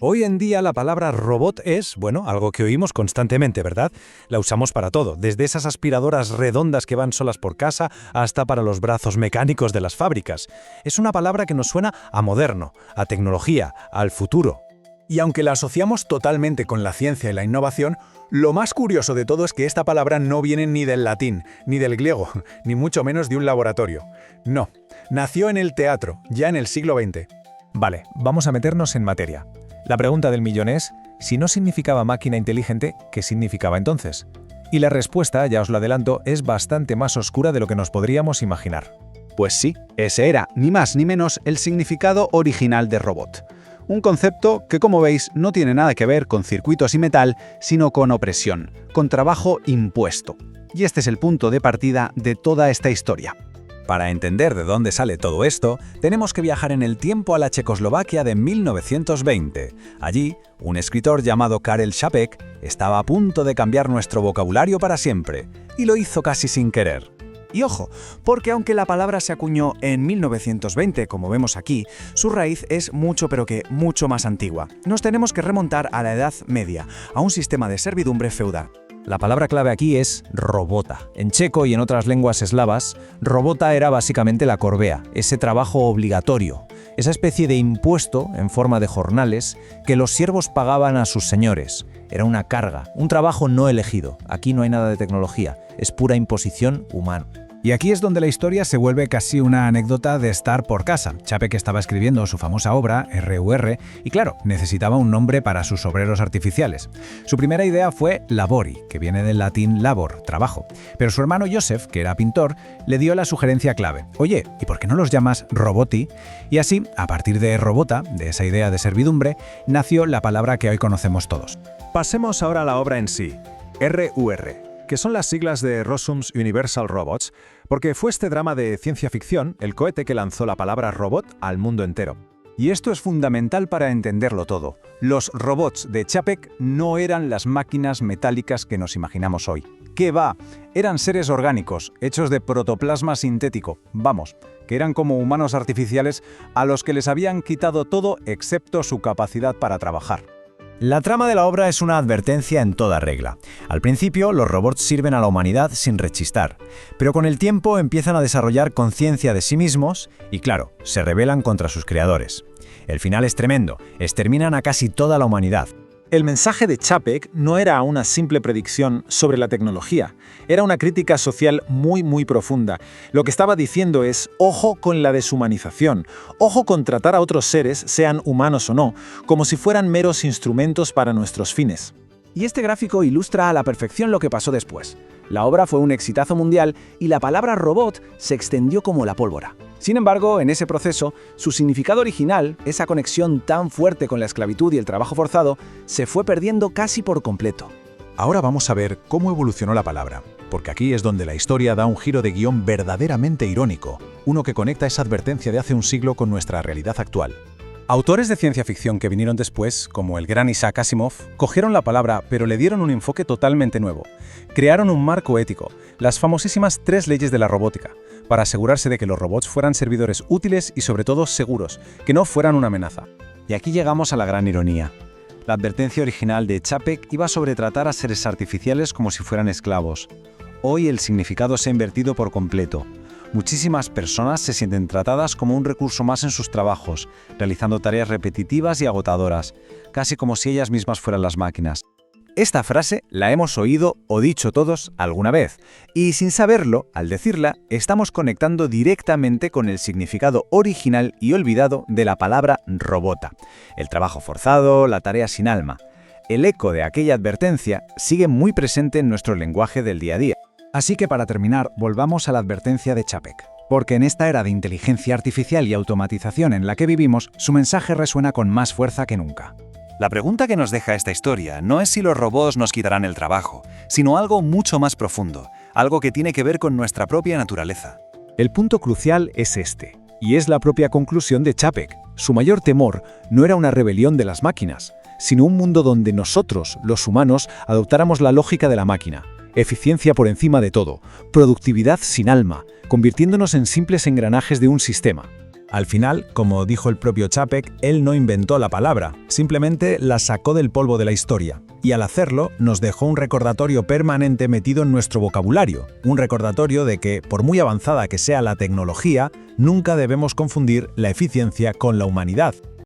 Hoy en día la palabra robot es, bueno, algo que oímos constantemente, ¿verdad? La usamos para todo, desde esas aspiradoras redondas que van solas por casa hasta para los brazos mecánicos de las fábricas. Es una palabra que nos suena a moderno, a tecnología, al futuro. Y aunque la asociamos totalmente con la ciencia y la innovación, lo más curioso de todo es que esta palabra no viene ni del latín, ni del griego, ni mucho menos de un laboratorio. No, nació en el teatro, ya en el siglo XX. Vale, vamos a meternos en materia. La pregunta del millón es, si no significaba máquina inteligente, ¿qué significaba entonces? Y la respuesta, ya os lo adelanto, es bastante más oscura de lo que nos podríamos imaginar. Pues sí, ese era, ni más ni menos, el significado original de robot. Un concepto que, como veis, no tiene nada que ver con circuitos y metal, sino con opresión, con trabajo impuesto. Y este es el punto de partida de toda esta historia. Para entender de dónde sale todo esto, tenemos que viajar en el tiempo a la Checoslovaquia de 1920. Allí, un escritor llamado Karel Čapek estaba a punto de cambiar nuestro vocabulario para siempre, y lo hizo casi sin querer. Y ojo, porque aunque la palabra se acuñó en 1920, como vemos aquí, su raíz es mucho pero que mucho más antigua. Nos tenemos que remontar a la Edad Media, a un sistema de servidumbre feudal. La palabra clave aquí es robota. En checo y en otras lenguas eslavas, robota era básicamente la corvea, ese trabajo obligatorio, esa especie de impuesto en forma de jornales que los siervos pagaban a sus señores. Era una carga, un trabajo no elegido. Aquí no hay nada de tecnología, es pura imposición humana. Y aquí es donde la historia se vuelve casi una anécdota de estar por casa. Čapek estaba escribiendo su famosa obra, RUR, y claro, necesitaba un nombre para sus obreros artificiales. Su primera idea fue labori, que viene del latín labor, trabajo. Pero su hermano Joseph, que era pintor, le dio la sugerencia clave. Oye, ¿y por qué no los llamas roboti? Y así, a partir de robota, de esa idea de servidumbre, nació la palabra que hoy conocemos todos. Pasemos ahora a la obra en sí, RUR, que son las siglas de Rossum's Universal Robots, porque fue este drama de ciencia ficción el cohete que lanzó la palabra robot al mundo entero. Y esto es fundamental para entenderlo todo. Los robots de Čapek no eran las máquinas metálicas que nos imaginamos hoy. ¿Qué va? Eran seres orgánicos, hechos de protoplasma sintético. Vamos, que eran como humanos artificiales a los que les habían quitado todo excepto su capacidad para trabajar. La trama de la obra es una advertencia en toda regla. Al principio, los robots sirven a la humanidad sin rechistar, pero con el tiempo empiezan a desarrollar conciencia de sí mismos y, claro, se rebelan contra sus creadores. El final es tremendo, exterminan a casi toda la humanidad. El mensaje de Čapek no era una simple predicción sobre la tecnología, era una crítica social muy profunda. Lo que estaba diciendo es, ojo con la deshumanización, ojo con tratar a otros seres, sean humanos o no, como si fueran meros instrumentos para nuestros fines. Y este gráfico ilustra a la perfección lo que pasó después. La obra fue un exitazo mundial y la palabra robot se extendió como la pólvora. Sin embargo, en ese proceso, su significado original, esa conexión tan fuerte con la esclavitud y el trabajo forzado, se fue perdiendo casi por completo. Ahora vamos a ver cómo evolucionó la palabra, porque aquí es donde la historia da un giro de guión verdaderamente irónico, uno que conecta esa advertencia de hace un siglo con nuestra realidad actual. Autores de ciencia ficción que vinieron después, como el gran Isaac Asimov, cogieron la palabra pero le dieron un enfoque totalmente nuevo. Crearon un marco ético, las famosísimas 3 leyes de la robótica, para asegurarse de que los robots fueran servidores útiles y sobre todo seguros, que no fueran una amenaza. Y aquí llegamos a la gran ironía. La advertencia original de Čapek iba sobre tratar a seres artificiales como si fueran esclavos. Hoy el significado se ha invertido por completo. Muchísimas personas se sienten tratadas como un recurso más en sus trabajos, realizando tareas repetitivas y agotadoras, casi como si ellas mismas fueran las máquinas. Esta frase la hemos oído o dicho todos alguna vez, y sin saberlo, al decirla, estamos conectando directamente con el significado original y olvidado de la palabra robota. El trabajo forzado, la tarea sin alma. El eco de aquella advertencia sigue muy presente en nuestro lenguaje del día a día. Así que para terminar, volvamos a la advertencia de Čapek. Porque en esta era de inteligencia artificial y automatización en la que vivimos, su mensaje resuena con más fuerza que nunca. La pregunta que nos deja esta historia no es si los robots nos quitarán el trabajo, sino algo mucho más profundo, algo que tiene que ver con nuestra propia naturaleza. El punto crucial es este, y es la propia conclusión de Čapek. Su mayor temor no era una rebelión de las máquinas, sino un mundo donde nosotros, los humanos, adoptáramos la lógica de la máquina. Eficiencia por encima de todo, productividad sin alma, convirtiéndonos en simples engranajes de un sistema. Al final, como dijo el propio Čapek, él no inventó la palabra, simplemente la sacó del polvo de la historia. Y al hacerlo, nos dejó un recordatorio permanente metido en nuestro vocabulario, un recordatorio de que, por muy avanzada que sea la tecnología, nunca debemos confundir la eficiencia con la humanidad.